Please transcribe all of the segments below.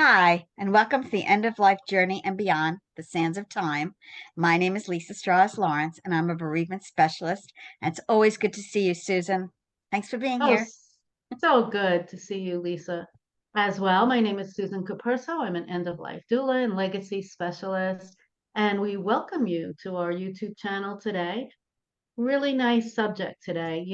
Hi, and welcome to the End of Life Journey and Beyond, the Sands of Time. My name is Lisa Strahs-Lorenc, and I'm a bereavement specialist. And it's always good to see you, Susan. Thanks for being Oh, here. so good to see you, Lisa, as well. My name is Susan Capurso. I'm an end-of-life doula and legacy specialist, and we welcome you to our YouTube channel today. Really nice subject today.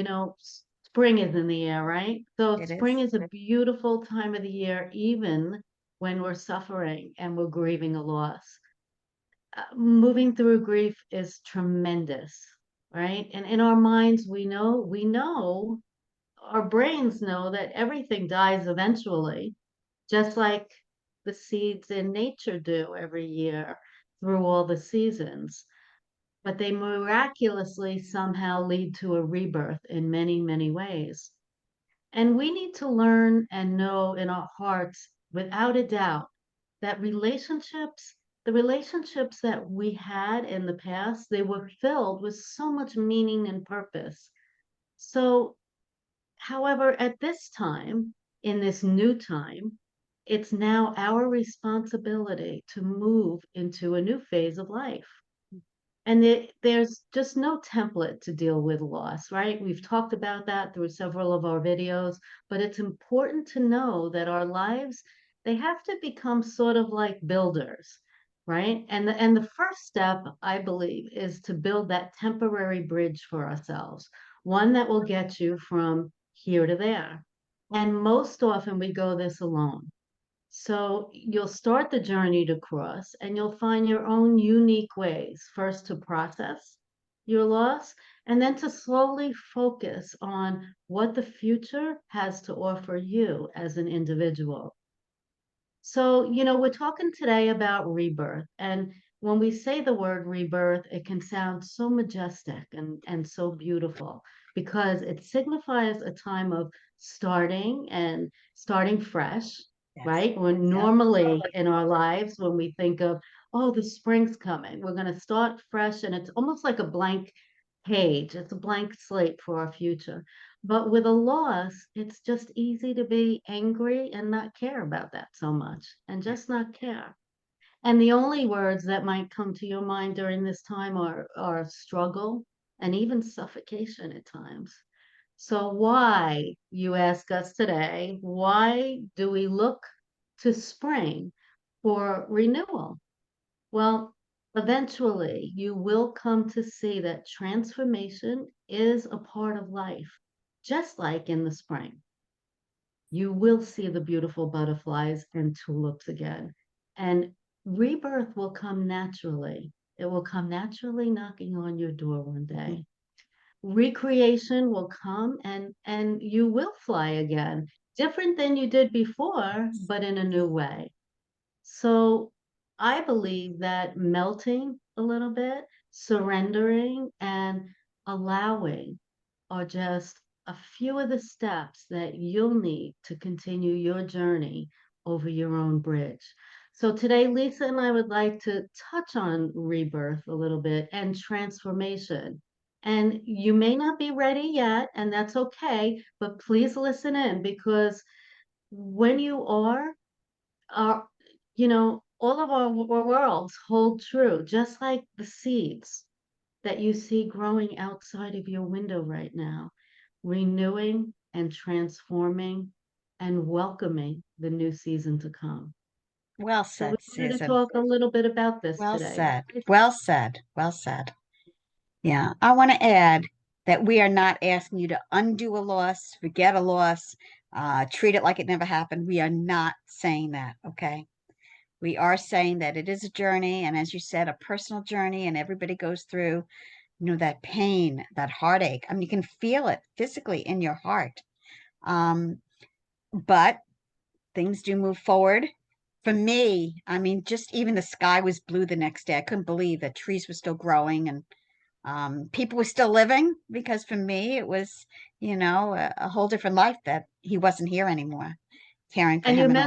Spring is in the air, right? So It spring is. is a beautiful time of the year, even when we're suffering and we're grieving a loss. Moving through grief is tremendous, right? And in our minds, we know our brains know that everything dies eventually, just like the seeds in nature do every year through all the seasons. But they miraculously somehow lead to a rebirth in many, many ways. And we need to learn and know in our hearts, without a doubt, that the relationships that we had in the past, they were filled with so much meaning and purpose. So however, at this time, in this new time, it's now our responsibility to move into a new phase of life. And there's just no template to deal with loss, right? We've talked about that through several of our videos, but it's important to know that our lives, they have to become sort of like builders, right? And the first step, I believe, is to build that temporary bridge for ourselves, one that will get you from here to there. And most often we go this alone. So you'll start the journey to cross and you'll find your own unique ways, first to process your loss and then to slowly focus on what the future has to offer you as an individual. So, we're talking today about rebirth. And when we say the word rebirth, it can sound so majestic and so beautiful because it signifies a time of starting fresh, Yes. right? When Yep. normally in our lives, when we think of, oh, the spring's coming, we're going to start fresh, and it's almost like a blank page, it's a blank slate for our future. But with a loss, it's just easy to be angry and not care about that so much and just not care. And the only words that might come to your mind during this time are struggle and even suffocation at times. So, why, you ask us today, why do we look to spring for renewal? Well, eventually you will come to see that transformation is a part of life, just like in the spring. You will see the beautiful butterflies and tulips again. And rebirth will come naturally. It will come naturally knocking on your door one Mhm. day. Recreation will come and you will fly again, different than you did before, but in a new way. So I believe that melting a little bit, surrendering, and allowing are just a few of the steps that you'll need to continue your journey over your own bridge. So today, Lisa and I would like to touch on rebirth a little bit and transformation. And you may not be ready yet, and that's okay, but please listen in because when you are, all of our worlds hold true, just like the seeds that you see growing outside of your window right now, renewing and transforming and welcoming the new season to come. Well So we said, wanted to Susan. talk a little bit about this Well today. said. Well said. Well said. Yeah. I want to add that we are not asking you to undo a loss, forget a loss, treat it like it never happened. We are not saying that. Okay. We are saying that it is a journey, and as you said, a personal journey, and everybody goes through, that pain, that heartache. I mean, you can feel it physically in your heart. Um, but things do move forward. For me, I mean, just even the sky was blue the next day. I couldn't believe that trees were still growing and people were still living because for me, it was, a whole different life that he wasn't here anymore, caring for And him and all.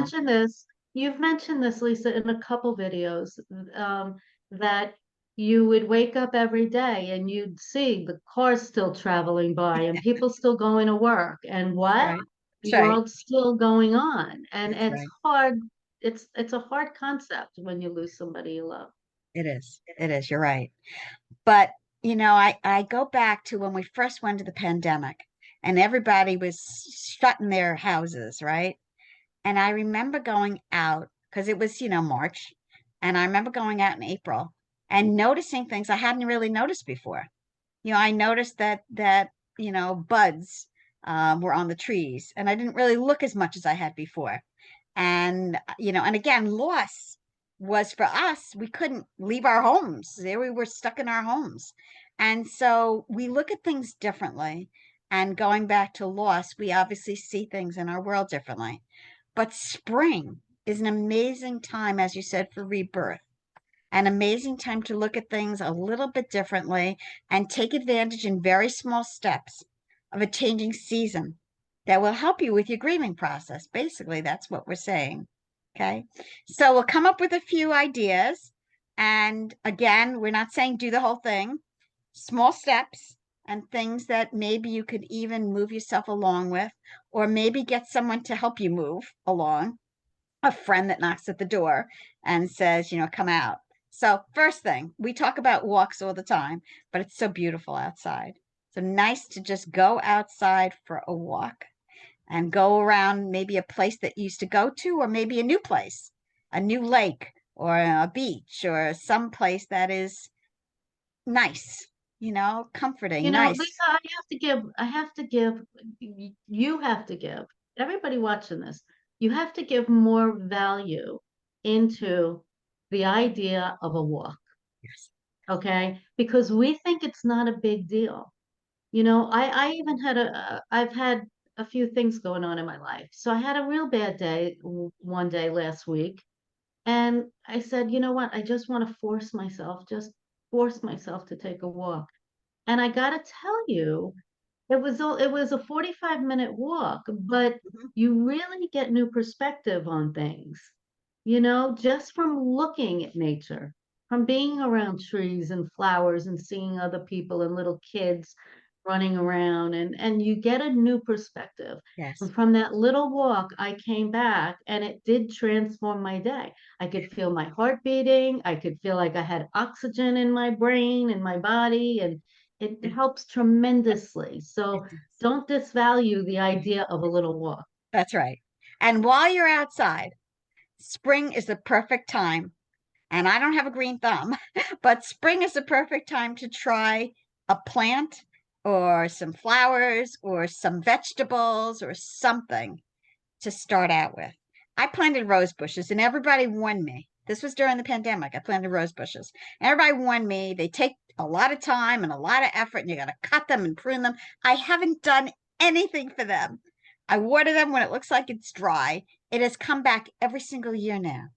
you've mentioned this, Lisa, in a couple videos, um, that you would wake up every day and you'd see the cars still traveling by and people still going to work and That's what? right. The That's right. world's still going on. And That's it's right. hard. it's a hard concept when you lose somebody you love. It is. It is. You're right. But, I go back to when we first went to the pandemic and everybody was shut in their houses, right? And I remember going out because it was, March. And I remember going out in April and noticing things I hadn't really noticed before. I noticed that buds were on the trees, and I didn't really look as much as I had before. And and again, loss was for us. We couldn't leave our homes. There we were stuck in our homes, and so we look at things differently. And going back to loss, we obviously see things in our world differently. But spring is an amazing time, as you said, for rebirth, an amazing time to look at things a little bit differently and take advantage in very small steps of a changing season that will help you with your grieving process. Basically, that's what we're saying. Okay. So we'll come up with a few ideas. And again, we're not saying do the whole thing, small steps and things that maybe you could even move yourself along with, or maybe get someone to help you move along, a friend that knocks at the door and says, come out. So, first thing, we talk about walks all the time, but it's so beautiful outside. So nice to just go outside for a walk and go around maybe a place that you used to go to, or maybe a new place, a new lake or a beach or some place that is nice, comforting, Lisa, nice. you have to give, everybody watching this, you have to give more value into the idea of a walk, Yes. okay? Because we think it's not a big deal. I even I've had a few things going on in my life. So I had a real bad day one day last week. And I said, you know what? I just want to just force myself to take a walk. And I got to tell you, it was a 45-minute walk, but Mhm. you really get new perspective on things, just from looking at nature, from being around trees and flowers and seeing other people and little kids running around, and you get a new perspective. Yes. And from that little walk, I came back and it did transform my day. I could feel my heart beating. I could feel like I had oxygen in my brain and my body, and it helps tremendously. It So does. don't disvalue the idea of a little walk. That's right. And while you're outside, spring is the perfect time. And I don't have a green thumb, but spring is the perfect time to try a plant or some flowers or some vegetables or something to start out with. I planted rose bushes and everybody warned me. This was during the pandemic. I planted rose bushes. Everybody warned me they take a lot of time and a lot of effort and you got to cut them and prune them. I haven't done anything for them. I water them when it looks like it's dry. It has come back every single year now.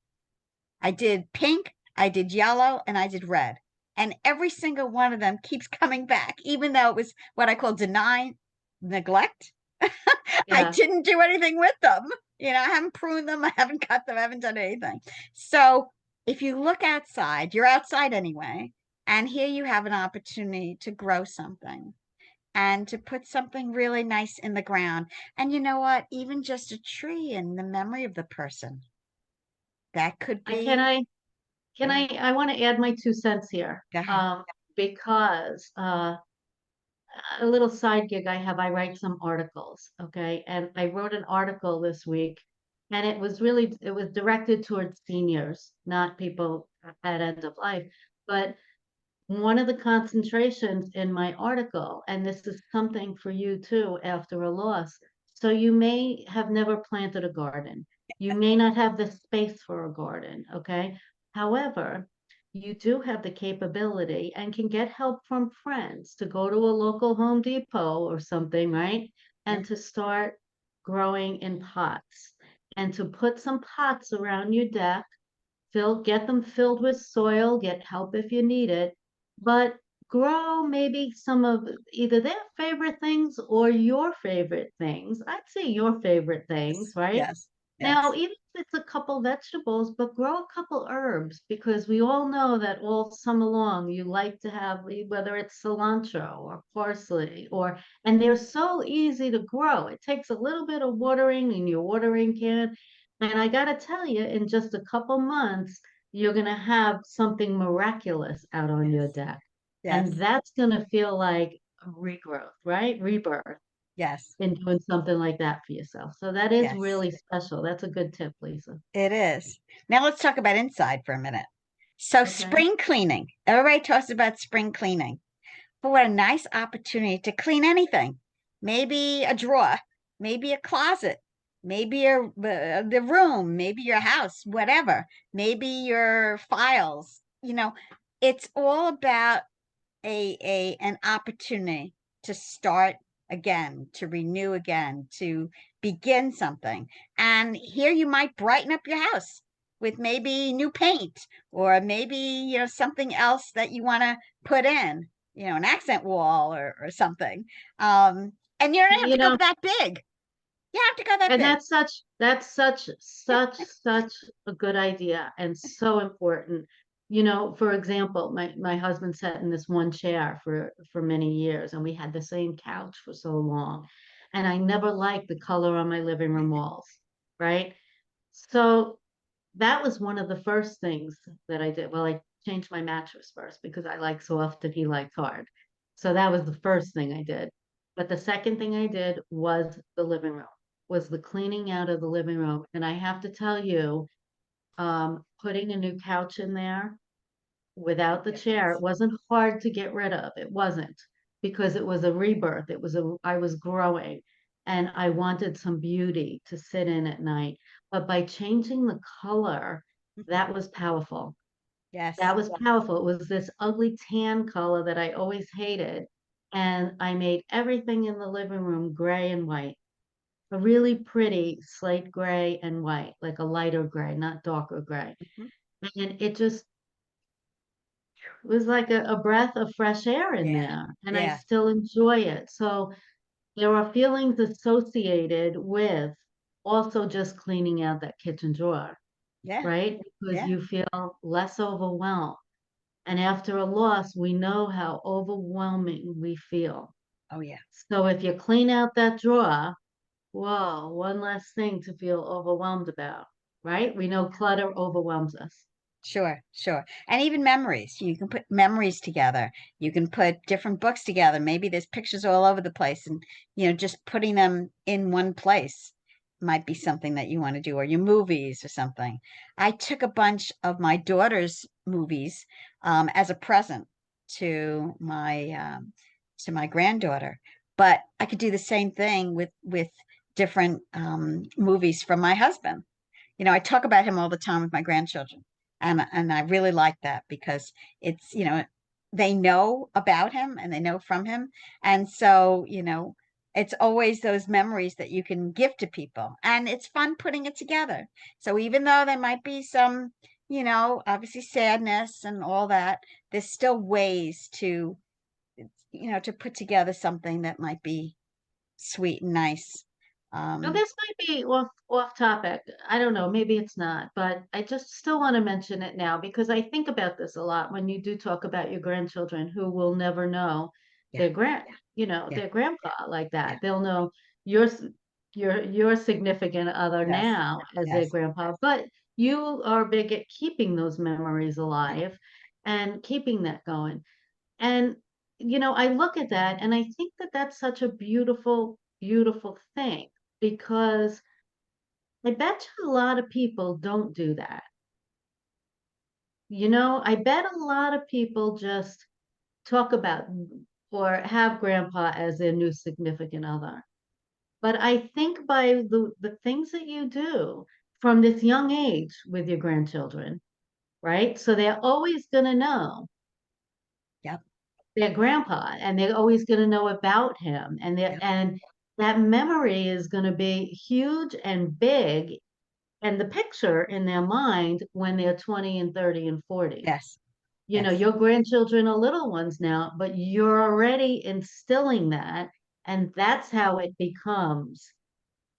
I did pink, I did yellow, and I did red. And every single one of them keeps coming back, even though it was what I call deny neglect. I Yeah. didn't do anything with them. I haven't pruned them, I haven't cut them, I haven't done anything. So if you look outside, you're outside anyway, and here you have an opportunity to grow something and to put something really nice in the ground. And you know what? Even just a tree in the memory of the person. That could I can be, yeah, I want to add my 2 cents here. go ahead. Because a little side gig I have, I write some articles, okay? And I wrote an article this week, and it was directed towards seniors, not people at end of life. But one of the concentrations in my article, and this is something for you too after a loss. So you may have never planted a garden. You may not have the space for a garden, okay? However, you do have the capability and can get help from friends to go to a local Home Depot or something, right? Yeah, And to start growing in pots and to put some pots around your deck, get them filled with soil, get help if you need it, but grow maybe some of either their favorite things or your favorite things. I'd say your favorite things, yes, right? yes, Now, yes, even if it's a couple vegetables, but grow a couple herbs because we all know that all summer long you like to have, whether it's cilantro or parsley, and they're so easy to grow. It takes a little bit of watering in your watering can, And I got to tell you, in just a couple months, you're going to have something miraculous out on your Yes. deck. And Yes. that's going to feel like a regrowth, right? Rebirth Yes. in doing something like that for yourself. So that is Yes. really special. That's a good tip, Lisa. It is. Now let's talk about inside for a minute. So Okay. spring cleaning. Everybody talks about spring cleaning. But what a nice opportunity to clean anything. Maybe a drawer, maybe a closet, maybe the room, maybe your house, whatever. Maybe your files. It's all about an opportunity to start again, to renew again, to begin something. And here you might brighten up your house with maybe new paint or maybe, something else that you want to put in, an accent wall or something. And you don't have You to go know, that big. You don't have to go that and big. that's such a good idea and so important. You know, for example, my husband sat in this one chair for many years, and we had the same couch for so long. And I never liked the color on my living room walls, right? So that was one of the first things that I did. Well, I changed my mattress first because I like soft and he liked hard. So that was the first thing I did. But the second thing I did was the living room, was the cleaning out of the living room. And I have to tell you, putting a new couch in there without the chair, it wasn't hard to get rid of. It wasn't because it was a rebirth. I was growing and I wanted some beauty to sit in at night. But by changing the color, Mhm. that was powerful. Yes. That was powerful. It was this ugly tan color that I always hated. And I made everything in the living room gray and white, a really pretty slate gray and white, like a lighter gray, not darker gray. Mhm. And it just was like a breath of fresh air in Yeah. there, and I Yeah. still enjoy it. So there are feelings associated with also just cleaning out that kitchen drawer, Yeah. right? Because Yeah. you feel less overwhelmed. And after a loss, we know how overwhelming we feel. Oh, yeah. So if you clean out that drawer, whoa, one less thing to feel overwhelmed about, right? We know clutter overwhelms us. Sure, sure. And even memories. You can put memories together. You can put different books together. Maybe there's pictures all over the place and, just putting them in one place might be something that you want to do, or your movies or something. I took a bunch of my daughter's movies as a present to my granddaughter, but I could do the same thing with different movies from my husband. I talk about him all the time with my grandchildren. And I really like that because it's, they know about him and they know from him. And so, it's always those memories that you can give to people. And it's fun putting it together. So even though there might be some, obviously sadness and all that, there's still ways to put together something that might be sweet and nice. Now, Um, this might be off topic. I don't know, maybe it's not, but I just still want to mention it now because I think about this a lot when you do talk about your grandchildren who will never know yeah, their yeah, their grandpa like yeah, that. They'll know your s- your significant other yes, now as their yes. grandpa, but you are big at keeping those memories alive and keeping that going. And, I look at that and I think that that's such a beautiful, beautiful thing because I bet you a lot of people don't do that. I bet a lot of people just talk about or have grandpa as their new significant other. But I think by the things that you do from this young age with your grandchildren, right? So they're always going to know Yep, their grandpa and they're always going to know about him yep, and that memory is going to be huge and big and the picture in their mind when they're 20 and 30 and 40. yes, yes, Your grandchildren are little ones now, but you're already instilling that and that's how it becomes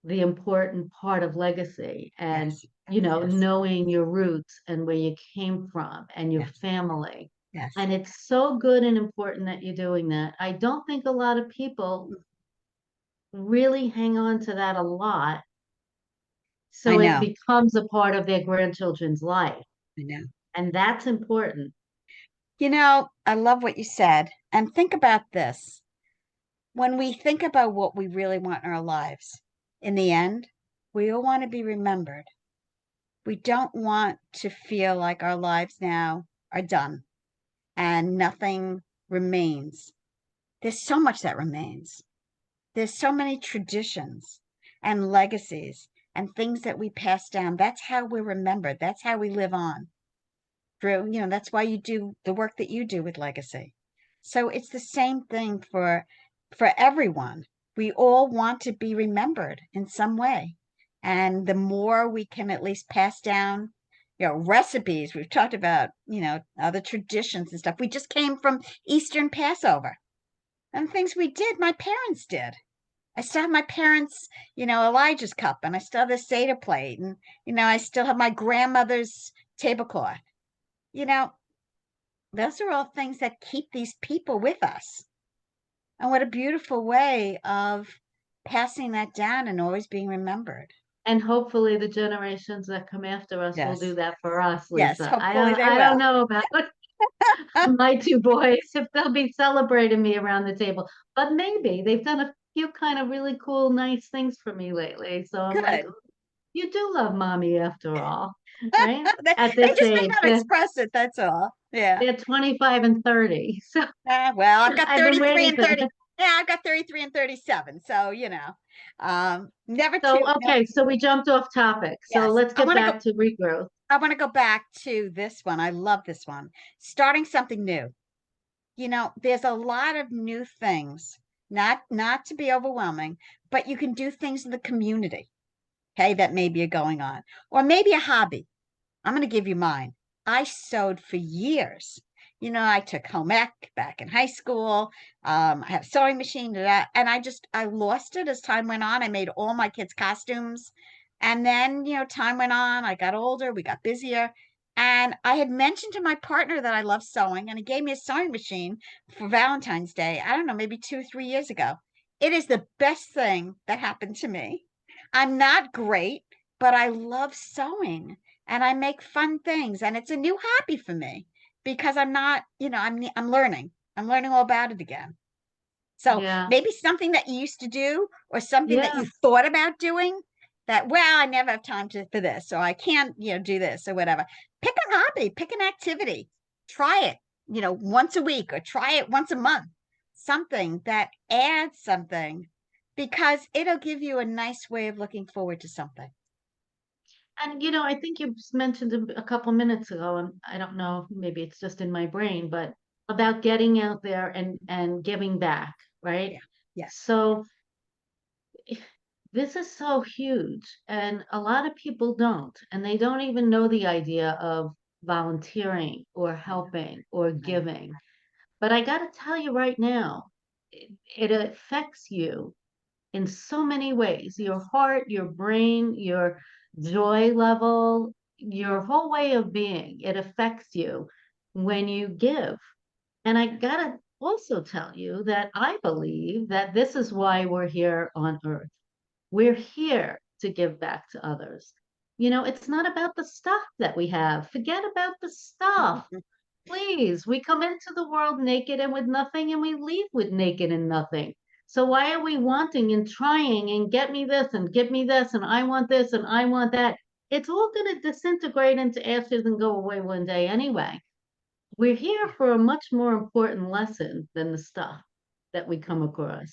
the important part of legacy and yes, yes, knowing your roots and where you came from and your yes, family. yes. And it's so good and important that you're doing that. I don't think a lot of people really hang on to that a lot I So it know. becomes a part of their grandchildren's life. I know. And that's important. I love what you said. And think about this. When we think about what we really want in our lives, in the end, we all want to be remembered. We don't want to feel like our lives now are done and nothing remains. There's so much that remains. There's so many traditions and legacies and things that we pass down. That's how we're remembered. That's how we live on. That's why you do the work that you do with legacy. So it's the same thing for everyone. We all want to be remembered in some way. And the more we can at least pass down, recipes, we've talked about, other traditions and stuff. We just came from Eastern Passover and things we did, my parents did. I still have my parents, Elijah's cup, and I still have the Seder plate, and I still have my grandmother's tablecloth. You know, those are all things that keep these people with us. And what a beautiful way of passing that down and always being remembered. And hopefully the generations that come after us will do Yes. that for us, Yes, Lisa. I hopefully don't they I don't will. know about my two boys if they'll be celebrating me around the table, but maybe they've done a few kind of really cool, nice things for me lately. So I'm like, Good. "Oh, you do love mommy after all, right? At They this just may age, not express it, that's all. Yeah. they're 25 and 30. So Well, I've got I've been 33 waiting and for 30. that. Yeah, I've got 33 and 37. So, never too, So, okay, so we jumped off topic. So yes. let's get back to regrowth. I want to go back to this one. I love this one. Starting something new. There's a lot of new things, not to be overwhelming, but you can do things in the community, okay, that maybe are going on, or maybe a hobby. I'm going to give you mine. I sewed for years. I took home ec back in high school. I had a sewing machine, and I lost it as time went on. I made all my kids' costumes. And then, time went on. I got older. We got busier. And I had mentioned to my partner that I love sewing, and he gave me a sewing machine for Valentine's Day. I don't know, maybe 2, 3 years ago. It is the best thing that happened to me. I'm not great, but I love sewing and I make fun things and it's a new hobby for me because I'm not, I'm learning. I'm learning all about it again. So Yeah. maybe something that you used to do or something that Yeah. you thought about doing that, well, I never have time for this, or I can't, do this or whatever. Pick a hobby, pick an activity, try it, once a week or try it once a month. Something that adds something because it'll give you a nice way of looking forward to something. And I think you mentioned a couple minutes ago, and I don't know, maybe it's just in my brain, but about getting out there and giving back, right? Yeah. Yes. So this is so huge, and a lot of people don't, and they don't even know the idea of volunteering or I know. helping or I know. giving. But I got to tell you right now, it affects you in so many ways, your heart, your brain, your joy level, your whole way of being. It affects you when you give. And I gotta also tell you that I believe that this is why we're here on earth. We're here to give back to others. It's not about the stuff that we have. Forget about the stuff. Please, we come into the world naked and with nothing, and we leave with naked and nothing. So why are we wanting and trying and get me this and give me this and I want this and I want that? It's all going to disintegrate into ashes and go away one day anyway. We're here Yeah. for a much more important lesson than the stuff that we come across.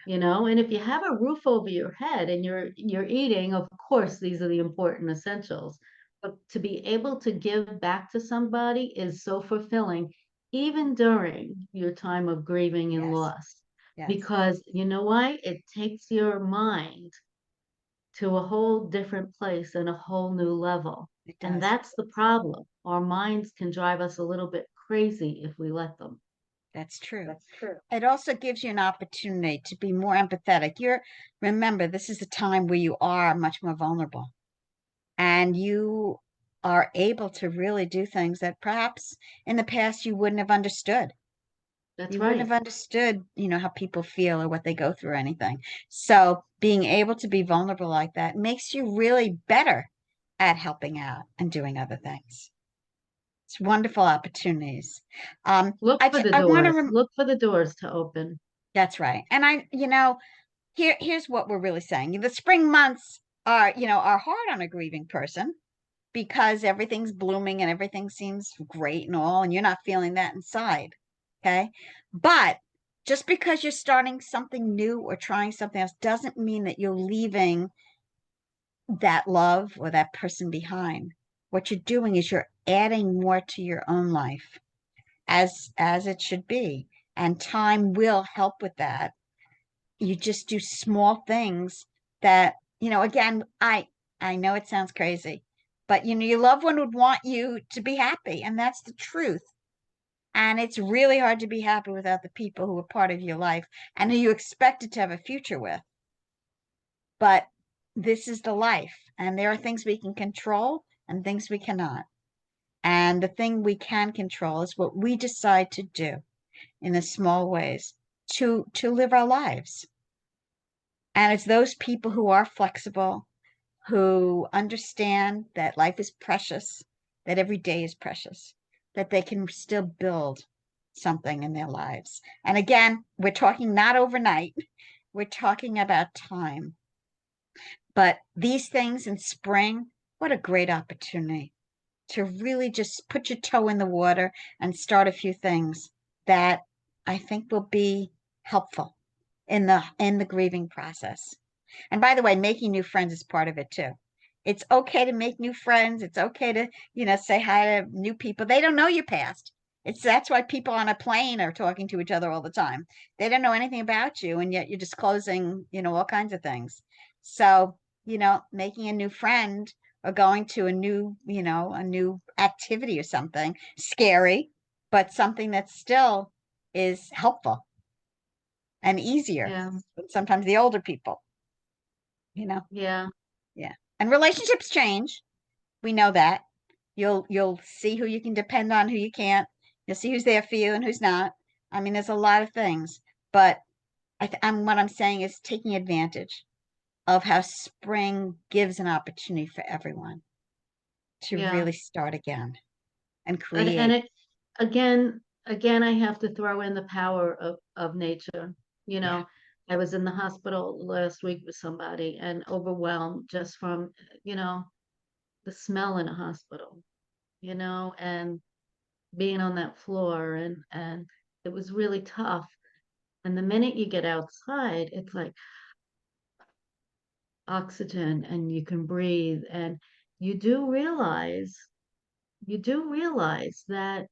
Yeah. And if you have a roof over your head and you're eating, of course, these are the important essentials. But to be able to give back to somebody is so fulfilling, even during your time of grieving and Yes. loss. Yes. Because you know why? It takes your mind to a whole different place and a whole new level. It And does. that's the problem. Our minds can drive us a little bit crazy if we let them. That's true. That's true. It also gives you an opportunity to be more empathetic. Remember, this is a time where you are much more vulnerable and you are able to really do things that perhaps in the past you wouldn't have understood. That's You wouldn't right. have understood, how people feel or what they go through or anything. So being able to be vulnerable like that makes you really better at helping out and doing other things. It's wonderful opportunities. Look for the I want to, doors. Look for the doors to open. that's right. And here's what we're really saying. The spring months are hard on a grieving person because everything's blooming and everything seems great and all, and you're not feeling that inside. Okay. But just because you're starting something new or trying something else doesn't mean that you're leaving that love or that person behind. What you're doing is you're adding more to your own life as it should be. And time will help with that. You just do small things that, again, I know it sounds crazy, but your loved one would want you to be happy, and that's the truth. And it's really hard to be happy without the people who are part of your life and who you expected to have a future with. But this is the life, and there are things we can control and things we cannot. And the thing we can control is what we decide to do in the small ways to live our lives. And it's those people who are flexible, who understand that life is precious, that every day is precious, that they can still build something in their lives. And again, we're talking not overnight, we're talking about time. But these things in spring, what a great opportunity to really just put your toe in the water and start a few things that I think will be helpful in the grieving process. And by the way, making new friends is part of it too. It's okay to make new friends. It's okay to, say hi to new people. They don't know your past. That's why people on a plane are talking to each other all the time. They don't know anything about you, and yet you're disclosing, all kinds of things. So, making a new friend or going to a new activity or something scary, but something that still is helpful and easier. Yeah. Sometimes the older people, you know. Yeah. Yeah. And relationships change. We know that. You'll see who you can depend on, who you can't. You'll see who's there for you and who's not. I mean, there's a lot of things, but what I'm saying is taking advantage of how spring gives an opportunity for everyone to Yeah. really start again and And create. it again, I have to throw in the power of nature. You Yeah. know, I was in the hospital last week with somebody and overwhelmed just from, you know, the smell in a hospital, and being on that floor and it was really tough. And the minute you get outside, it's like oxygen and you can breathe and you do realize you do realize that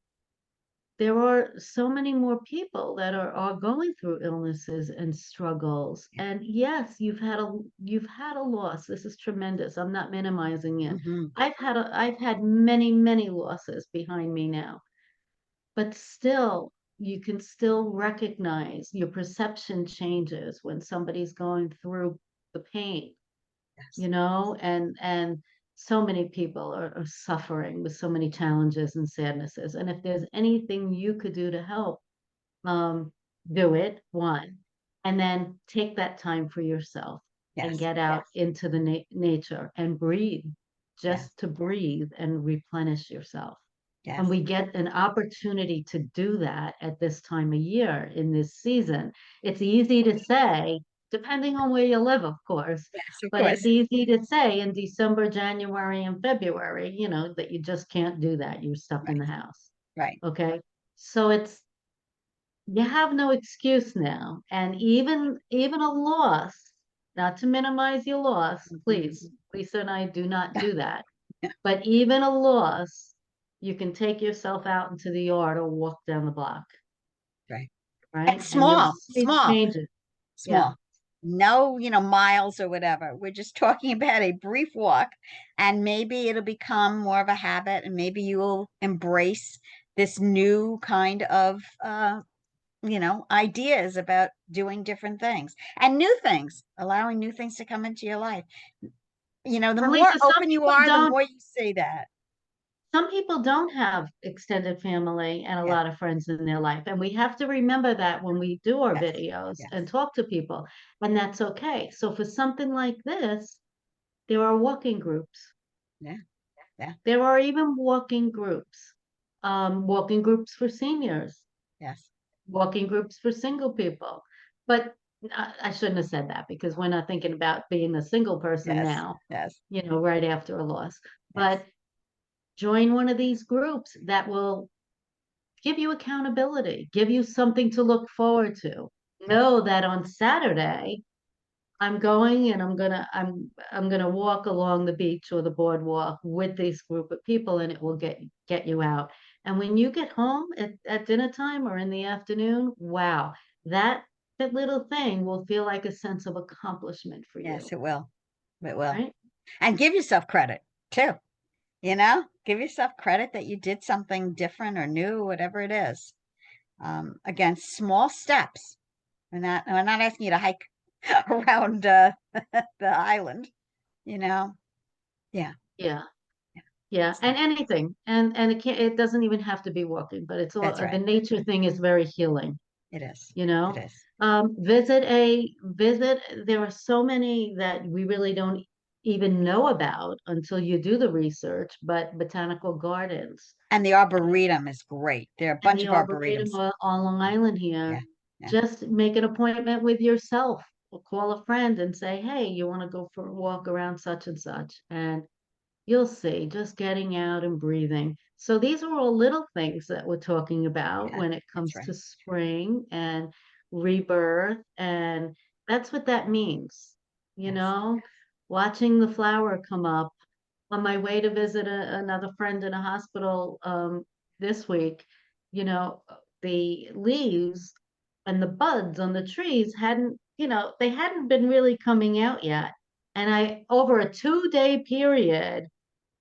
there are so many more people that are going through illnesses and struggles. And yes, you've had a loss. This is tremendous. I'm not minimizing it. Hmm. I've had many, many losses behind me now. But still, you can still recognize your perception changes when somebody's going through the pain, Yes. and so many people are suffering with so many challenges and sadnesses. And if there's anything you could do to help, um, do it, one, and then take that time for yourself and Yes. get out into the nature and breathe, Yes. just to breathe and replenish yourself. And Yes. we get an opportunity to do that at this time of year in this season. It's easy to say, depending on where you live, of course, Yes, of but it's course. easy to say in December, January, and February, that you just can't do that. You're stuck in Right. the house. Right. Okay. So you have no excuse now. And even a loss, not to minimize your loss, please, Mhm. Lisa and I do not Yeah. do that. Yeah. But even a loss, you can take yourself out into the yard or walk down the block, Right. And right? And you'll small, see the small, changes. Yeah. small. No, miles or whatever. We're just talking about a brief walk, and maybe it'll become more of a habit, and maybe you will embrace this new kind of ideas about doing different things and new things, allowing new things to come into your life. The And more Lisa, some open you people are, the don't more you say that. some people don't have extended family and a Yeah. lot of friends in their life. And we have to remember that when we do our Yes. videos and Yes. talk to people, and that's okay. So for something like this, there are walking groups. Yeah. Yeah. There are even walking groups for seniors, Yes. walking groups for single people. But I shouldn't have said that because we're not thinking about being a single person Yes. now, Yes. right after a loss. Yes. But join one of these groups that will give you accountability, give you something to look forward to. Yes. Know that on Saturday, I'm going and I'm gonna walk along the beach or the boardwalk with this group of people, and it will get you out. And when you get home at dinner time or in the afternoon, wow, that that little thing will feel like a sense of accomplishment for Yes, you, it will. It will. right? And give yourself credit too. Give yourself credit that you did something different or new, whatever it is. Again, small steps. We're not asking you to hike around the island, you know. Yeah. Yeah. Yeah, So and anything, and it doesn't even have to be walking, but it's all that's the right. nature thing is very healing. It is. you It know is. visit. There are so many that we really don't even know about until you do the research, but botanical gardens And the Arboretum is great. There are a and bunch the of arboretum arboretums. on Long Island Yeah. here, Yeah. just make an appointment with yourself or call a friend and say, hey, you want to go for a walk around such and such, and you'll see, just getting out and breathing. So these are all little things that we're talking about Yeah. when it That's comes right. to spring and rebirth. And that's what that means, you Yes. know, watching the flower come up. On my way to visit another friend in a hospital this week, you know, the leaves and the buds on the trees they hadn't been really coming out yet. And over a 2-day period,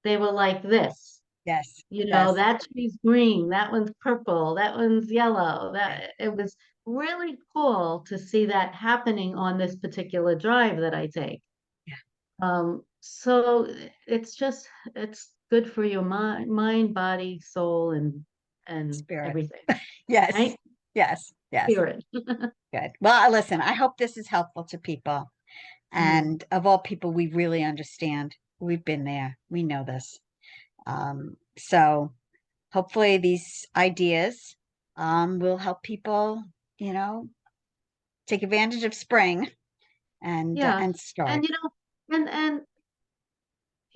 they were like this. Yes. Yes. That tree's green, that one's purple, that one's yellow. Yeah. That it was really cool to see that happening on this particular drive that I take. Yeah. So it's good for your mind, body, soul, and Spirit. everything, Yes. right? Yes. Yes. Spirit. Good. Well, listen, I hope this is helpful to people. Mhm. And of all people, we really understand. We've been there. We know this. So hopefully these ideas will help people, you know, take advantage of spring Yeah. and And start. and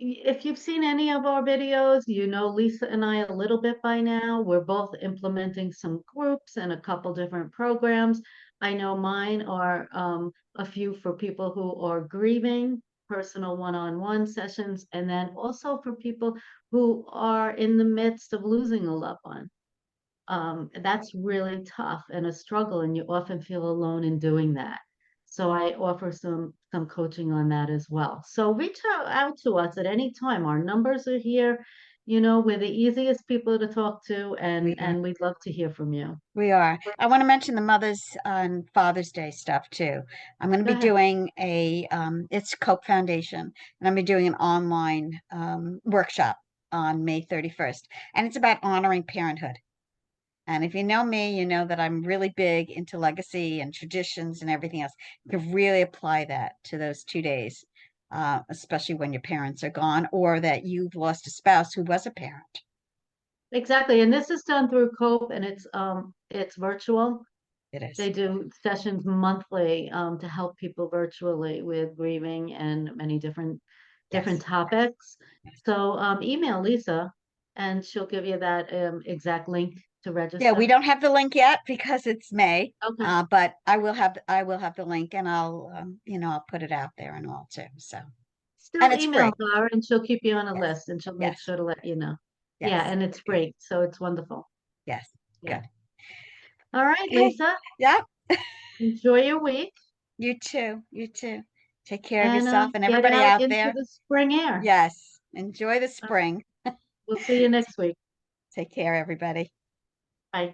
if you've seen any of our videos, you know Lisa and I a little bit by now. We're both implementing some groups and a couple different programs. I know mine are a few for people who are grieving, personal one-on-one sessions, and then also for people who are in the midst of losing a loved one. That's really tough and a struggle, and you often feel alone in doing that. So I offer some coaching on that as well. So reach out to us at any time. Our numbers are here. We're the easiest people to talk to, We are. and we'd love to hear from you. We are. I want to mention the Mother's and Father's Day stuff too. I'm going to Go be ahead. doing it's Coke Foundation, and I'm going to be doing an online workshop on May 31st. And it's about honoring parenthood. And if you know me, you know that I'm really big into legacy and traditions and everything else. You can really apply that to those 2 days, especially when your parents are gone or that you've lost a spouse who was a parent. Exactly. And this is done through COPE, and it's virtual. It is. They do sessions monthly to help people virtually with grieving and many different Yes. topics. Yes. So email Lisa, and she'll give you that exact link to Yeah, we register. don't have the link yet because it's May, Okay. but I will have the link and I'll put it out there and all too. So, and Still it's email free. her, and she'll keep you on a Yes. list, and she'll make Yes. sure to let you know. Yeah, Yes. and it's Good. free, so it's wonderful. Yes. Yeah. Good. All right, Okay. Lisa. Yeah. Enjoy your week You too. You too. Take care of and yourself and get everybody out out into there. the spring air. Yes. Enjoy the All right. spring. We'll see you next week. Take care, everybody. Bye.